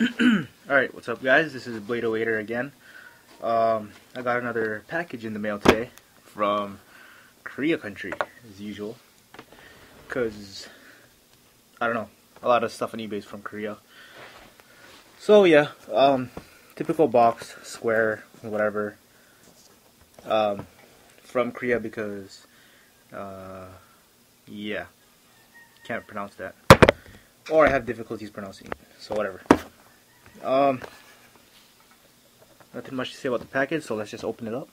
Alright, what's up guys? This is Blade Waiter again. I got another package in the mail today from Korea country, as usual. Because, I don't know, a lot of stuff on eBay is from Korea. So yeah, typical box, square, whatever. From Korea because, yeah, can't pronounce that. Or I have difficulties pronouncing it, so whatever. Nothing much to say about the package, so let's just open it up.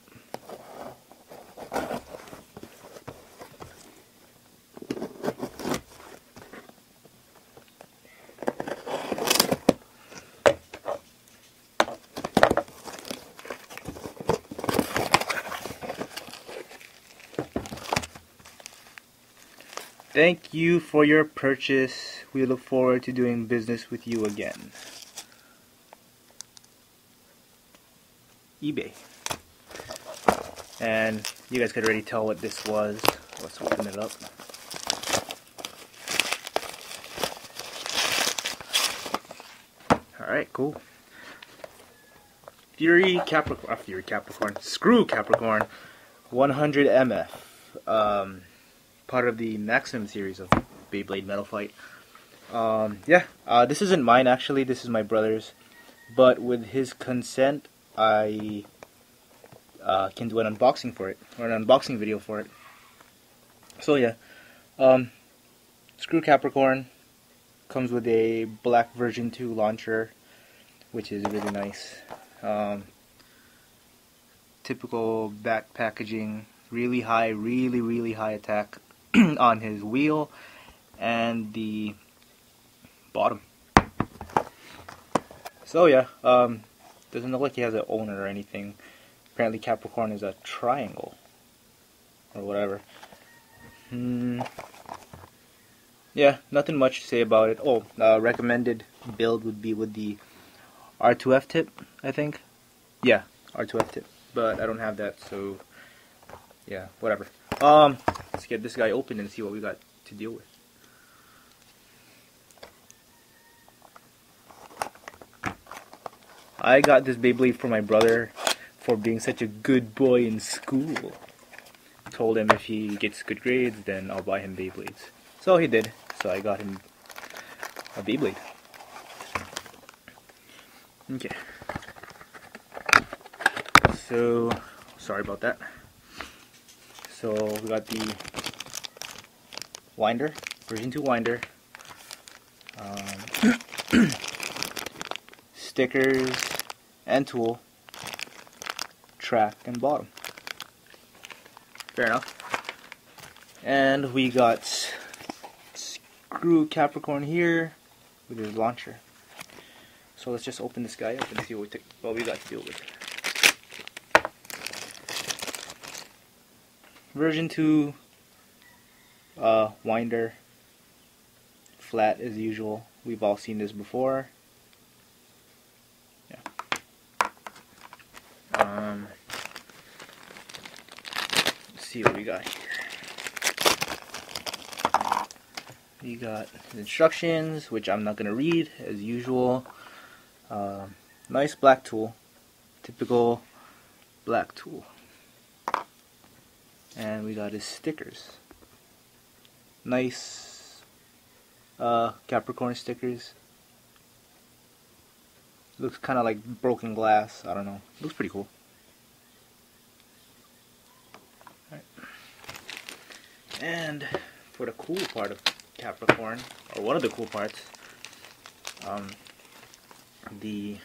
Thank you for your purchase. We look forward to doing business with you again. eBay. And you guys could already tell what this was. Let's open it up. Alright, cool. Screw Capricorn 100 MF. Part of the Maximum series of Beyblade Metal Fight. This isn't mine actually, this is my brother's. But with his consent, I can do an unboxing for it, or an unboxing video for it. So yeah, Screw Capricorn comes with a black version 2 launcher, which is really nice. Typical back packaging, really high, really high attack on his wheel and the bottom. So yeah, doesn't look like he has an owner or anything. Apparently Capricorn is a triangle or whatever. Yeah, nothing much to say about it. Oh, recommended build would be with the R2F tip, I think. Yeah, R2F tip, but I don't have that, so yeah, whatever. Let's get this guy open and see what we got to deal with. I got this Beyblade for my brother for being such a good boy in school. Told him if he gets good grades, then I'll buy him Beyblades. So he did. So I got him a Beyblade. Okay. So, sorry about that. So we got the winder, version 2 winder. Stickers and tool, track and bottom. Fair enough. And we got Screw Capricorn here with his launcher. So let's just open this guy up and see what we got to deal with. Version 2 winder, flat as usual. We've all seen this before. Let's see what we got here. We got instructions, which I'm not going to read, as usual. Nice black tool. Typical black tool. And we got his stickers. Nice Capricorn stickers. Looks kind of like broken glass. I don't know. Looks pretty cool. Alright. And for the cool part of Capricorn, or one of the cool parts, the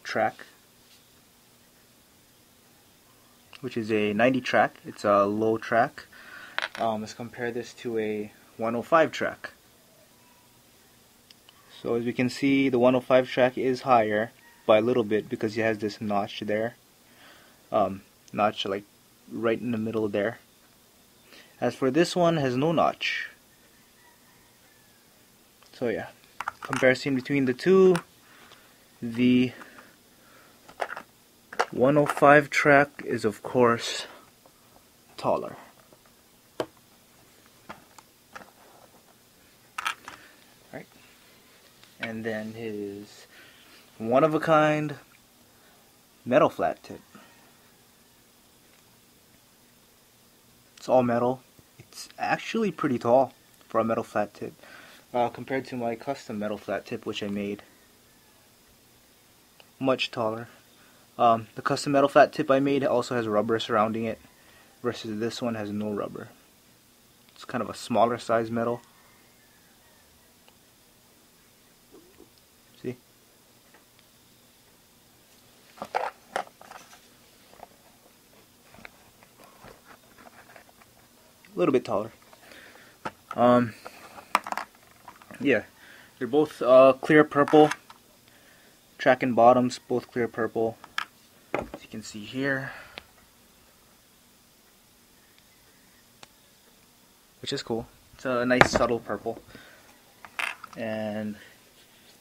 track, which is a 90 track. It's a low track. Let's compare this to a 105 track. So as we can see, the 105 track is higher by a little bit because it has this notch there. Notch like right in the middle there. As for this one, has no notch. So yeah, comparison between the two, the 105 track is of course taller. and then his one-of-a-kind metal flat tip. It's all metal. It's actually pretty tall for a metal flat tip compared to my custom metal flat tip, which I made. Much taller. The custom metal flat tip I made also has rubber surrounding it, versus this one has no rubber. It's kind of a smaller size metal. See? A little bit taller. Yeah, they're both clear purple. Track and bottoms, both clear purple. As you can see here. Which is cool. It's a nice subtle purple. And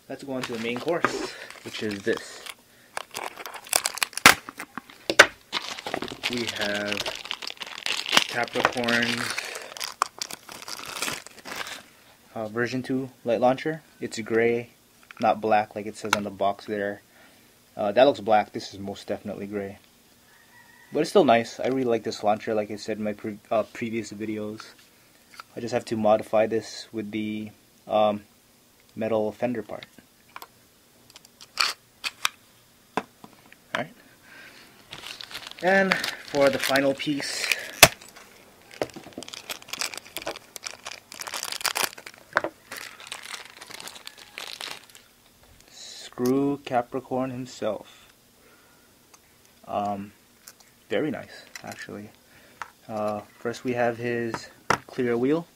let's go on to the main course, which is this. We have Capricorn's version 2 light launcher. It's gray, not black like it says on the box there. That looks black. This is most definitely gray. But it's still nice. I really like this launcher, like I said in my previous videos. I just have to modify this with the metal fender part. Alright. And for the final piece, Screw Capricorn himself. Very nice, actually. First we have his clear wheel,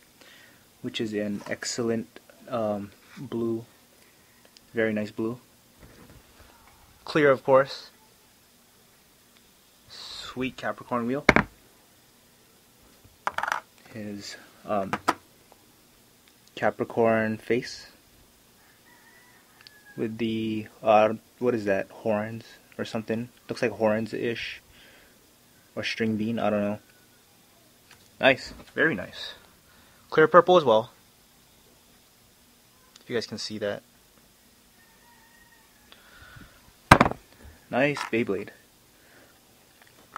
which is an excellent blue, very nice blue. Clear, of course. Sweet Capricorn wheel. His Capricorn face with the what is that, horns or something? Looks like horns-ish, or string bean, I don't know. Nice, very nice. Clear purple as well, if you guys can see that. Nice Beyblade.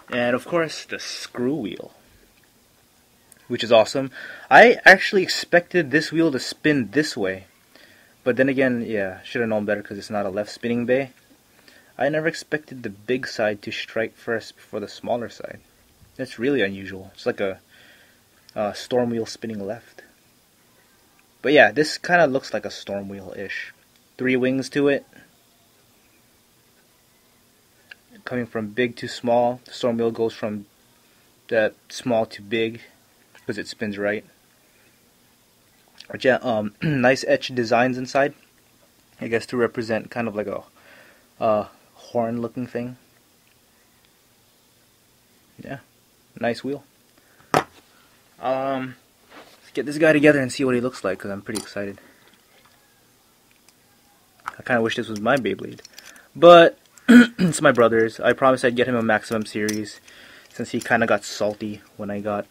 And of course the screw wheel, which is awesome. I actually expected this wheel to spin this way, but then again, yeah, should have known better because it's not a left spinning bay. I never expected the big side to strike first before the smaller side. That's really unusual. It's like a storm wheel spinning left. But yeah, this kind of looks like a storm wheel-ish. 3 wings to it. Coming from big to small. The storm wheel goes from that small to big because it spins right. Nice etched designs inside. I guess to represent kind of like a horn looking thing. Yeah, nice wheel. Let's get this guy together and see what he looks like, because I'm pretty excited. I kind of wish this was my Beyblade, but it's my brother's. I promised I'd get him a Maximum Series, since he kind of got salty when I got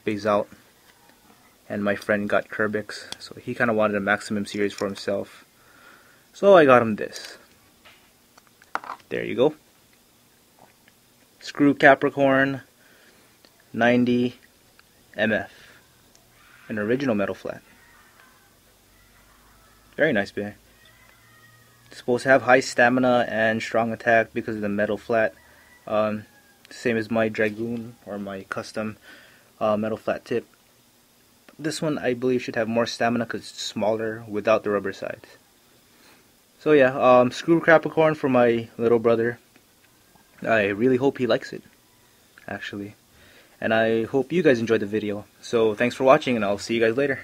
Bays Out, and my friend got Kerbix, so he kind of wanted a Maximum Series for himself. So I got him this. There you go. Screw Capricorn 90 MF. An original metal flat. Very nice bear. It's supposed to have high stamina and strong attack because of the metal flat. Same as my Dragoon or my custom metal flat tip. This one I believe should have more stamina because it's smaller without the rubber sides. So yeah, Screw Capricorn for my little brother. I really hope he likes it, actually. And I hope you guys enjoyed the video. So thanks for watching, and I'll see you guys later.